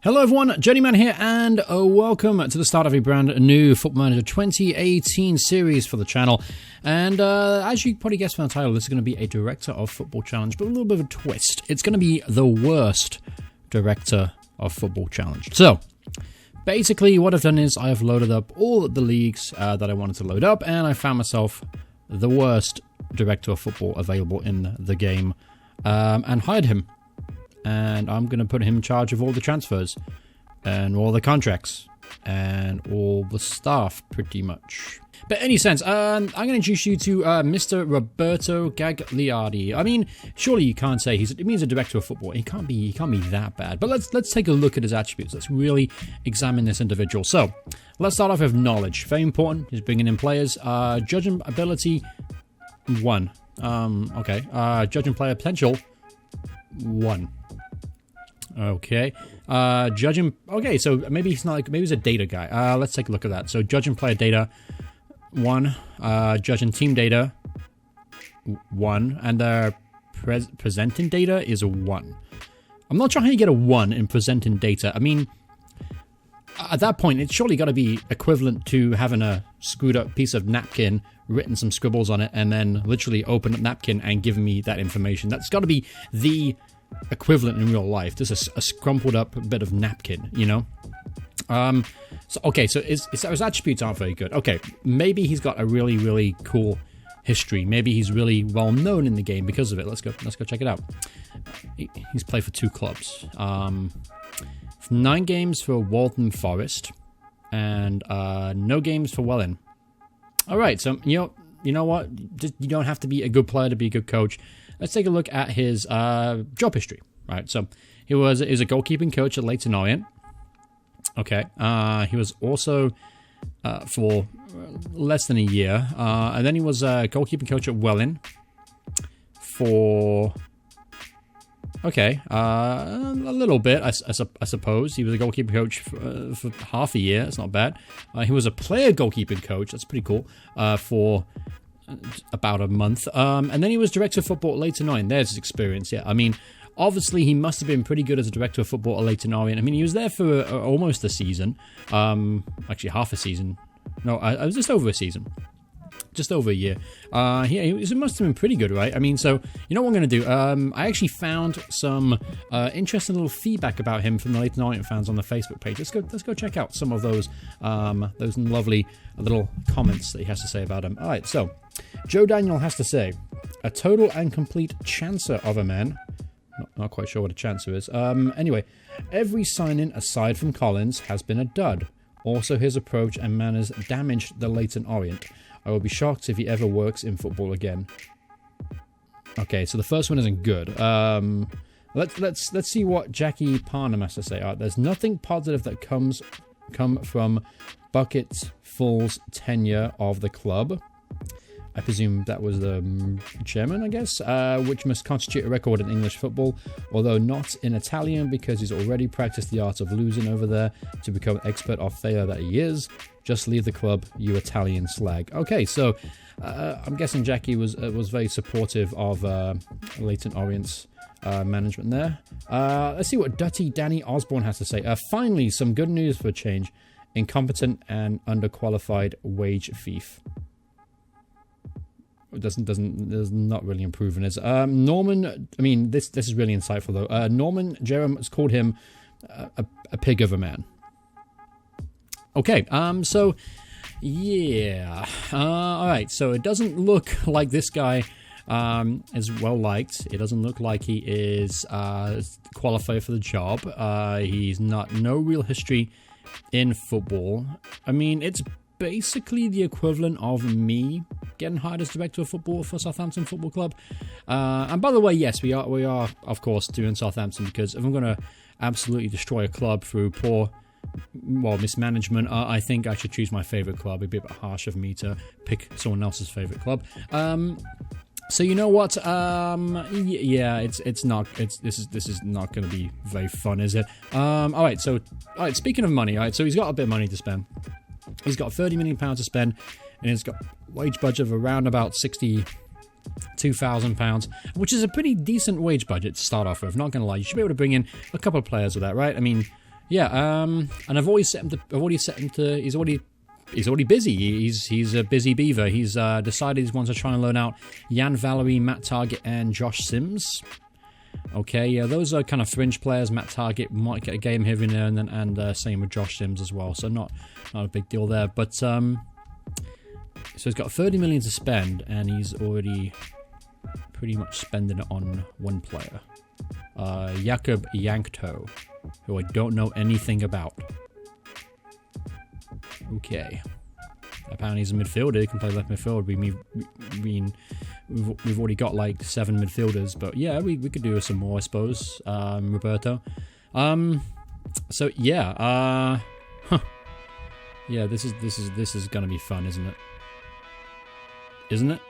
Hello everyone, Journeyman here, and welcome to the start of a brand new Football Manager 2018 series for the channel. And as you probably guessed from the title, this is going to be a Director of Football Challenge, but a little bit of a twist. It's going to be the worst Director of Football Challenge. So, basically what I've done is I've loaded up all the leagues that I wanted to load up, and I found myself the worst Director of Football available in the game, and hired him. And I'm going to put him in charge of all the transfers and all the contracts and all the staff, pretty much. But in any sense, I'm going to introduce you to Mr. Roberto Gagliardi. I mean, surely you can't say it means a director of football. He can't be that bad. But let's take a look at his attributes. Let's really examine this individual. So let's start off with knowledge. Very important. He's bringing in players. Judging ability, 1. Judging player potential, 1. Okay. Judging. Okay, so maybe he's not like. Maybe he's a data guy. Let's take a look at that. So judging player data, 1. Judging team data, 1. And presenting data is a 1. I'm not sure how you get a 1 in presenting data. I mean, at that point, it's surely got to be equivalent to having a screwed up piece of napkin, written some scribbles on it, and then literally open up napkin and giving me that information. That's got to be the equivalent in real life. Just a scrumpled up bit of napkin, you know? So his attributes aren't very good. Okay, maybe he's got a really, really cool history. Maybe he's really well known in the game because of it. Let's go check it out. He's played for 2 clubs. 9 games for Waltham Forest and no games for Welling. Alright, so you know what? You don't have to be a good player to be a good coach. Let's take a look at his job history. Right, so he was a goalkeeping coach at Leyton Orient. Okay, he was also for less than a year, and then he was a goalkeeping coach at Welling for a little bit, I suppose. He was a goalkeeping coach for half a year. That's not bad. He was a player goalkeeping coach. That's pretty cool. For about a month, and then he was director of football at Leyton Orient. There's his experience. Yeah, I mean, obviously he must have been pretty good as a director of football at Leyton Orient. I mean, he was there for almost a season, actually half a season. No, I was just over a season, just over a year. He must have been pretty good, right? I mean, so you know what I'm going to do? I actually found some interesting little feedback about him from the Leyton Orient fans on the Facebook page. Let's go check out some of those lovely little comments that he has to say about him. All right, so Joe Daniel has to say, a total and complete chancer of a man. Not quite sure what a chancer is. Anyway, every signing aside from Collins has been a dud. Also, his approach and manners damaged the Leyton Orient. I will be shocked if he ever works in football again. Okay, so the first one isn't good. Let's see what Jackie Parnham has to say. There's nothing positive that come from Bucketful's tenure of the club. I presume that was the chairman, I guess, which must constitute a record in English football, although not in Italian because he's already practiced the art of losing over there to become an expert of failure that he is. Just leave the club, you Italian slag. Okay, so I'm guessing Jackie was very supportive of Leyton Orient's management there. Let's see what Dutty Danny Osborne has to say. Finally, some good news for a change. Incompetent and underqualified wage thief. Does not really improving it. Norman, I mean, this is really insightful though. Norman Jerem has called him a pig of a man. Okay, so yeah, all right. So it doesn't look like this guy is well liked. It doesn't look like he is qualified for the job. He's no real history in football. I mean, it's basically the equivalent of me getting hired as director of football for Southampton Football Club. And by the way, yes, we are of course doing Southampton, because if I'm going to absolutely destroy a club through poor mismanagement, I think I should choose my favorite club. It'd be a bit harsh of me to pick someone else's favorite club. So you know what? Yeah, this is not going to be very fun, is it? All right. Speaking of money, all right. So he's got a bit of money to spend. He's got £30 million to spend, and he's got a wage budget of around about £62,000, which is a pretty decent wage budget to start off with. Not going to lie, you should be able to bring in a couple of players with that, right? I mean, Yeah, and I've already set him to. He's already busy. He's a busy beaver. He's decided he wants to try and loan out Jan Valery, Matt Target, and Josh Sims. Okay, yeah, those are kind of fringe players. Matt Target might get a game here and there, and same with Josh Sims as well. So not a big deal there. But so he's got 30 million to spend, and he's already pretty much spending it on one player, Jakub Jankto, who I don't know anything about. Okay. Apparently he's a midfielder. He can play left midfield. We've already got like 7 midfielders, but yeah, we could do some more, I suppose. Roberto. So yeah. Yeah. This is gonna be fun, isn't it? Isn't it?